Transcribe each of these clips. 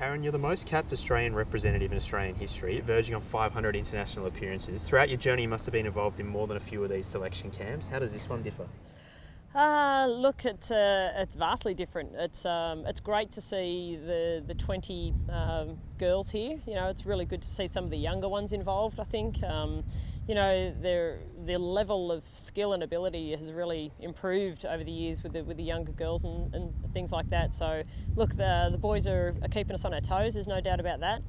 Aaron, you're the most capped Australian representative in Australian history, verging on 500 international appearances. Throughout your journey, you must have been involved in more than a few of these selection camps. How does this one differ? Look, it's vastly different. It's great to see the 20 girls here. You know, it's really good to see some of the younger ones involved. I think you know their level of skill and ability has really improved over the years with the younger girls and things like that. So look, the boys are keeping us on our toes. There's no doubt about that.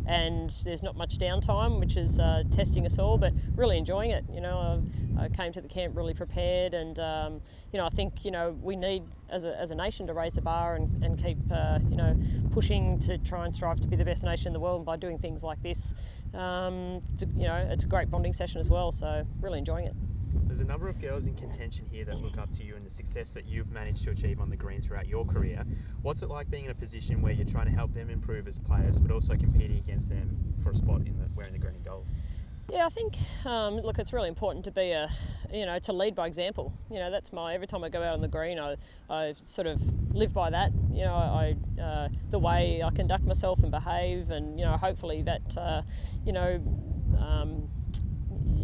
And there's not much downtime, which is testing us all, but really enjoying it. You know, I came to the camp really prepared, and you know, I think we need as a nation to raise the bar and keep pushing to try and strive to be the best nation in the world. And by doing things like this, it's a great bonding session as well. So really enjoying it. There's a number of girls in contention here that look up to you and the success that you've managed to achieve on the green throughout your career. What's it like being in a position where you're trying to help them improve as players, but also competing against them for a spot wearing the green and gold? Yeah, I think look, it's really important to be to lead by example. You know, that's every time I go out on the green, I sort of live by that. You know, the way I conduct myself and behave, and hopefully that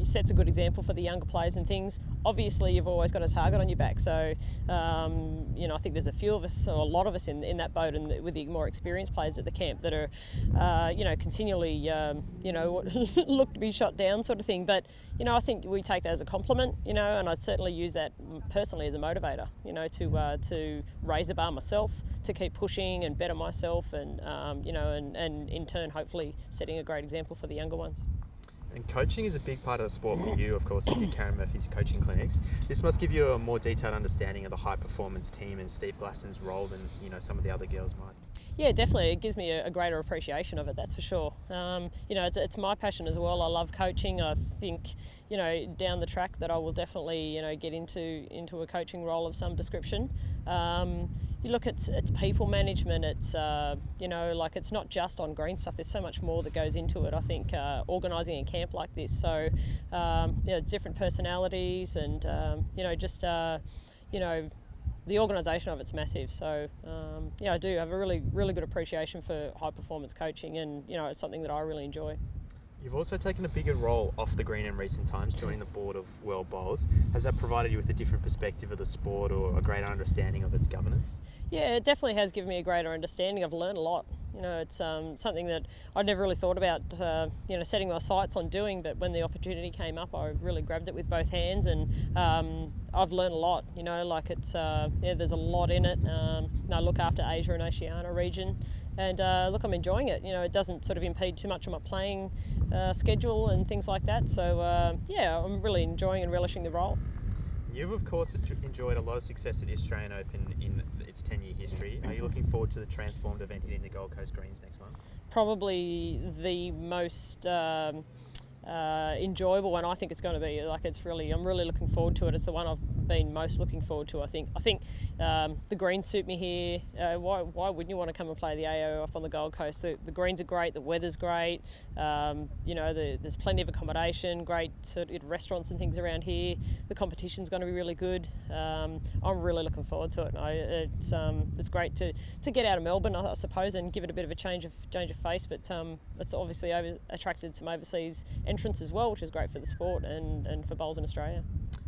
sets a good example for the younger players and things. Obviously, you've always got a target on your back, so I think there's a few of us, or a lot of us in that boat, and with the more experienced players at the camp that are continually look to be shot down, sort of thing. But I think we take that as a compliment, and I certainly use that personally as a motivator, to raise the bar myself, to keep pushing and better myself, and and in turn hopefully setting a great example for the younger ones. And coaching is a big part of the sport for you, of course, with your Karen Murphy's coaching clinics. This must give you a more detailed understanding of the high-performance team and Steve Glasson's role than some of the other girls might. Yeah, definitely. It gives me a greater appreciation of it, that's for sure. It's my passion as well. I love coaching. I think, down the track that I will definitely, get into a coaching role of some description. You look at it's people management. It's it's not just on green stuff. There's so much more that goes into it. I think organising a camp like this. So it's different personalities, and the organisation of it's massive. So I do have a really, really good appreciation for high performance coaching, and it's something that I really enjoy. You've also taken a bigger role off the green in recent times, joining the board of World Bowls. Has that provided you with a different perspective of the sport or a greater understanding of its governance? Yeah, it definitely has given me a greater understanding. I've learned a lot. It's something that I'd never really thought about, setting my sights on doing, but when the opportunity came up, I really grabbed it with both hands, and I've learned a lot. There's a lot in it. I look after Asia and Oceania region, and look, I'm enjoying it. It doesn't sort of impede too much on my playing schedule and things like that. So I'm really enjoying and relishing the role. You've, of course, enjoyed a lot of success at the Australian Open in its 10-year history. Are you looking forward to the transformed event hitting the Gold Coast Greens next month? Probably the most enjoyable one I think it's going to be. I'm really looking forward to it. It's the one I've been most looking forward to. I think the greens suit me here. Why wouldn't you want to come and play the AO up on the Gold Coast? The greens are great, the weather's great, there's plenty of accommodation, great sort of restaurants and things around here. The competition's going to be really good. I'm really looking forward to it. It's great to get out of Melbourne, I suppose, and give it a bit of a change of face, but it's obviously attracted some overseas entrants as well, which is great for the sport and for bowls in Australia.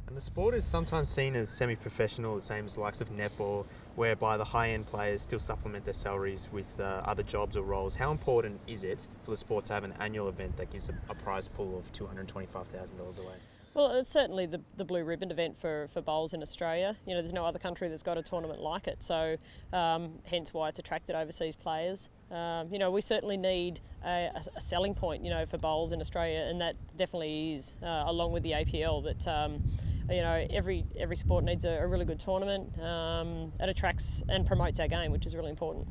And the sport is sometimes seen as semi-professional, the same as the likes of netball, whereby the high-end players still supplement their salaries with other jobs or roles. How important is it for the sport to have an annual event that gives a prize pool of $225,000 away? Well, it's certainly the blue ribbon event for bowls in Australia. There's no other country that's got a tournament like it, so hence why it's attracted overseas players. We certainly need a selling point, for bowls in Australia, and that definitely is, along with the APL, that every sport needs a really good tournament. It attracts and promotes our game, which is really important.